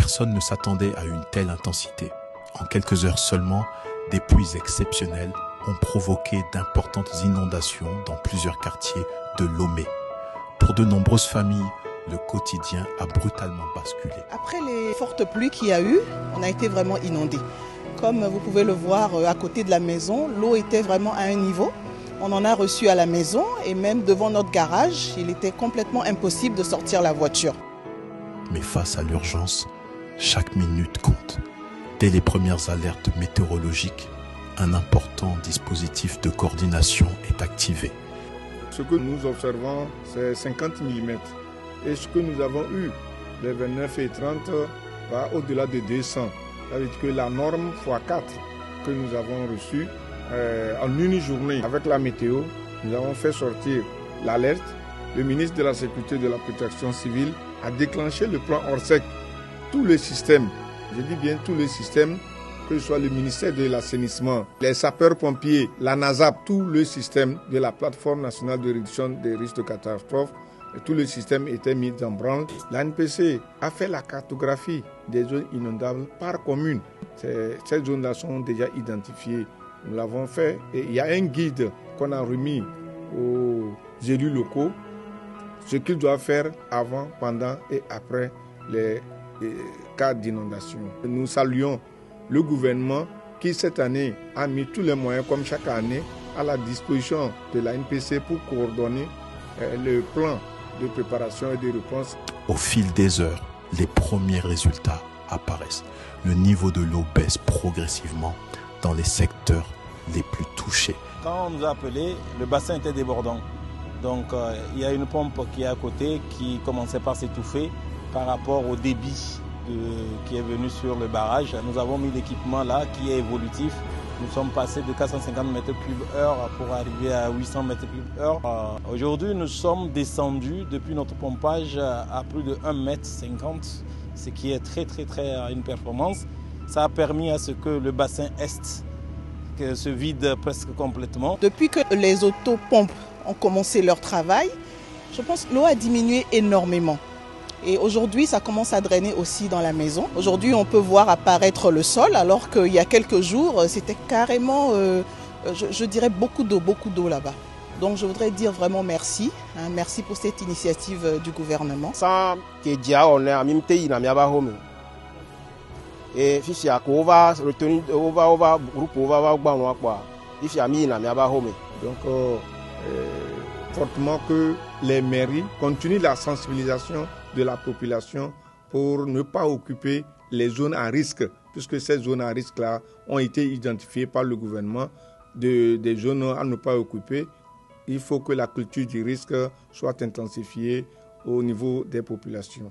Personne ne s'attendait à une telle intensité. En quelques heures seulement, des pluies exceptionnelles ont provoqué d'importantes inondations dans plusieurs quartiers de Lomé. Pour de nombreuses familles, le quotidien a brutalement basculé. Après les fortes pluies qu'il y a eu, on a été vraiment inondés. Comme vous pouvez le voir à côté de la maison, l'eau était vraiment à un niveau. On en a reçu à la maison et même devant notre garage, il était complètement impossible de sortir la voiture. Mais face à l'urgence, chaque minute compte. Dès les premières alertes météorologiques, un important dispositif de coordination est activé. Ce que nous observons, c'est 50 mm. Et ce que nous avons eu, les 29 et 30, va au-delà de 200. Ça veut dire que la norme x4 que nous avons reçue en une journée avec la météo, nous avons fait sortir l'alerte. Le ministre de la Sécurité et de la Protection civile a déclenché le plan Orsec. Tout le système, je dis bien tout le système, que ce soit le ministère de l'Assainissement, les sapeurs-pompiers, la NASAP, tout le système de la plateforme nationale de réduction des risques de catastrophes, tout le système était mis en branle. L'ANPC a fait la cartographie des zones inondables par commune. Ces zones-là sont déjà identifiées. Nous l'avons fait et il y a un guide qu'on a remis aux élus locaux, ce qu'ils doivent faire avant, pendant et après les cas d'inondation. Nous saluons le gouvernement qui cette année a mis tous les moyens comme chaque année à la disposition de la NPC pour coordonner le plan de préparation et de réponse. Au fil des heures, les premiers résultats apparaissent. Le niveau de l'eau baisse progressivement dans les secteurs les plus touchés. Quand on nous a appelés, le bassin était débordant. Donc il y a une pompe qui est à côté qui commençait par s'étouffer par rapport au débit qui est venu sur le barrage. Nous avons mis l'équipement là qui est évolutif. Nous sommes passés de 450 m3/h pour arriver à 800 m3/h. Aujourd'hui, nous sommes descendus depuis notre pompage à plus de 1,50 m, ce qui est très une performance. Ça a permis à ce que le bassin est se vide presque complètement. Depuis que les autopompes ont commencé leur travail, je pense que l'eau a diminué énormément. Et aujourd'hui, ça commence à drainer aussi dans la maison. Aujourd'hui, on peut voir apparaître le sol, alors qu'il y a quelques jours, c'était carrément, je dirais, beaucoup d'eau là-bas. Donc je voudrais dire vraiment merci. Merci pour cette initiative du gouvernement. Donc, fortement que les mairies continuent la sensibilisation de la population pour ne pas occuper les zones à risque, puisque ces zones à risque-là ont été identifiées par le gouvernement des zones à ne pas occuper. Il faut que la culture du risque soit intensifiée au niveau des populations.